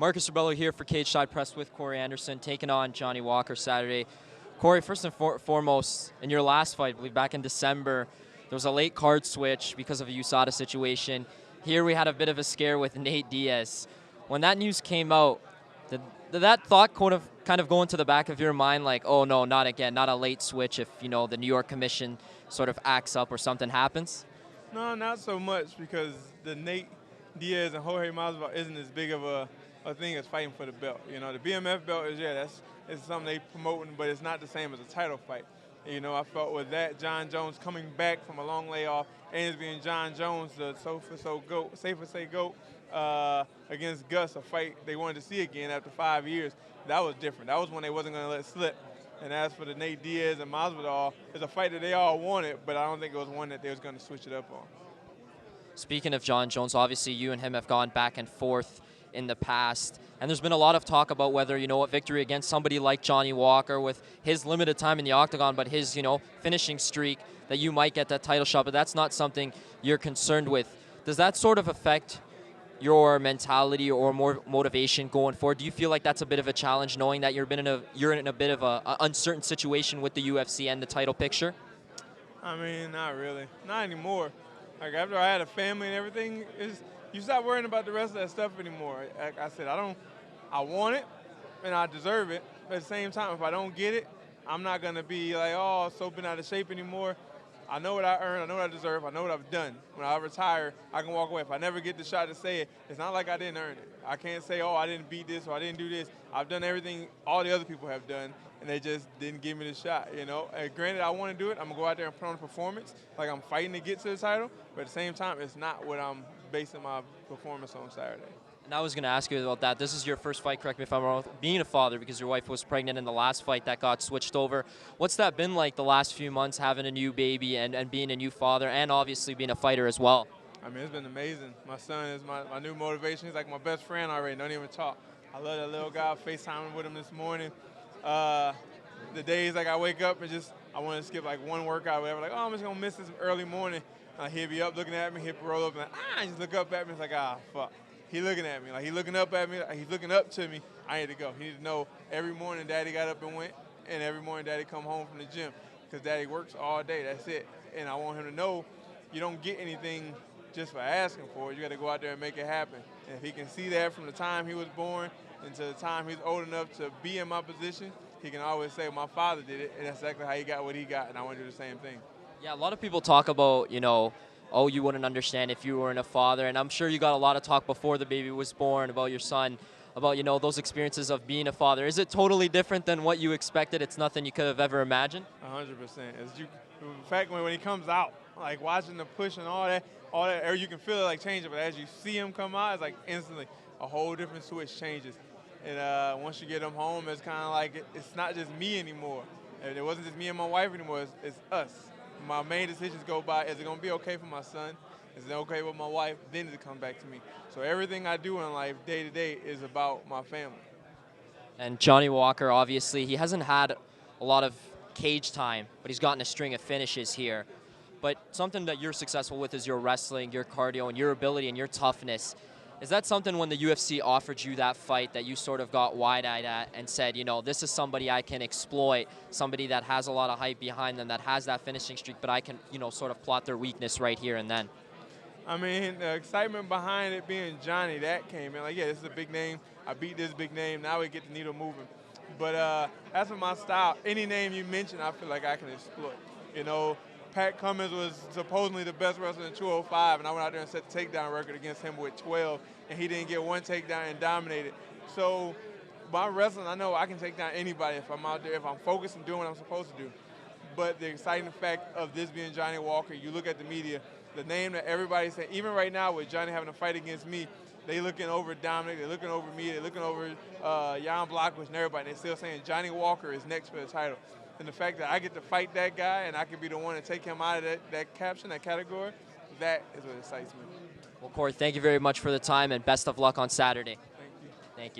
Marcus Rebello here for Cage Side Press with Corey Anderson, taking on Johnny Walker Saturday. Corey, first and foremost, in your last fight, I believe back in December, there was a late card switch because of a USADA situation. Here we had a bit of a scare with Nate Diaz. When that news came out, did that thought kind of go into the back of your mind, like, oh no, not again, not a late switch if, the New York Commission sort of acts up or something happens? No, not so much, because the Nate Diaz and Jorge Masvidal isn't as big of a thing as fighting for the belt. The BMF belt is something they promoting, but it's not the same as a title fight. I felt with that, John Jones coming back from a long layoff, and it's being John Jones, the safer say GOAT, against Gus, a fight they wanted to see again after 5 years. That was different. That was one they wasn't going to let slip. And as for the Nate Diaz and Masvidal, it's a fight that they all wanted, but I don't think it was one that they was going to switch it up on. Speaking of John Jones, obviously you and him have gone back and forth in the past, and there's been a lot of talk about whether, a victory against somebody like Johnny Walker with his limited time in the octagon, but his, finishing streak, that you might get that title shot, but that's not something you're concerned with. Does that sort of affect your mentality or more motivation going forward? Do you feel like that's a bit of a challenge, knowing that you're in a bit of a uncertain situation with the UFC and the title picture? I mean, not really. Not anymore. Like, after I had a family and everything, you stop worrying about the rest of that stuff anymore. Like I said, I want it and I deserve it. But at the same time, if I don't get it, I'm not going to be like, oh, so been out of shape anymore. I know what I earned, I know what I deserve, I know what I've done. When I retire, I can walk away. If I never get the shot to say it, it's not like I didn't earn it. I can't say, oh, I didn't beat this or I didn't do this. I've done everything all the other people have done, and they just didn't give me the shot, And granted, I want to do it. I'm going to go out there and put on a performance, like I'm fighting to get to the title, but at the same time, it's not what I'm basing my performance on Saturday. And I was going to ask you about that. This is your first fight, correct me if I'm wrong, being a father, because your wife was pregnant in the last fight that got switched over. What's that been like the last few months, having a new baby and being a new father, and obviously being a fighter as well? I mean, it's been amazing. My son is my new motivation. He's like my best friend already. Don't even talk. I love that little guy. FaceTiming with him this morning. The days like I wake up and I want to skip like one workout, whatever. Like, oh, I'm just gonna miss this early morning. He'll be up looking at me. He'll roll up and just look up at me. It's like, fuck. He looking at me. Like, he looking up at me. Like, he's looking up to me. I need to go. He need to know every morning Daddy got up and went, and every morning Daddy come home from the gym, because Daddy works all day. That's it. And I want him to know you don't get anything just for asking for it. You got to go out there and make it happen. And if he can see that from the time he was born until the time he's old enough to be in my position, he can always say, my father did it, and that's exactly how he got what he got, and I want to do the same thing. Yeah, a lot of people talk about, oh, you wouldn't understand if you weren't a father, and I'm sure you got a lot of talk before the baby was born about your son, about, those experiences of being a father. Is it totally different than what you expected? It's nothing you could have ever imagined? 100%. In fact, when he comes out, like watching the push and all that, or you can feel it like changing, but as you see him come out, it's like instantly a whole different switch changes. And once you get him home, it's kind of like it's not just me anymore. It wasn't just me and my wife anymore, it's us. My main decisions go by, is it going to be okay for my son? Is it okay with my wife? Then it comes back to me. So everything I do in life, day to day, is about my family. And Johnny Walker, obviously, he hasn't had a lot of cage time, but he's gotten a string of finishes here. But something that you're successful with is your wrestling, your cardio, and your ability and your toughness. Is that something when the UFC offered you that fight that you sort of got wide-eyed at and said, this is somebody I can exploit, somebody that has a lot of hype behind them, that has that finishing streak, but I can, sort of plot their weakness right here and then? I mean, the excitement behind it being Johnny, that came in. Like, yeah, this is a big name. I beat this big name. Now we get the needle moving. But as for my style, any name you mention, I feel like I can exploit. Pat Cummins was supposedly the best wrestler in 205, and I went out there and set the takedown record against him with 12, and he didn't get one takedown and dominated. So by wrestling, I know I can take down anybody if I'm out there, if I'm focused and doing what I'm supposed to do. But the exciting fact of this being Johnny Walker, you look at the media, the name that everybody's saying, even right now with Johnny having a fight against me, they looking over Dominic, they're looking over me, they're looking over Jan Blachowicz and everybody, and they're still saying Johnny Walker is next for the title. And the fact that I get to fight that guy and I can be the one to take him out of that caption, that category, that is what excites me. Well, Corey, thank you very much for the time, and best of luck on Saturday. Thank you. Thank you.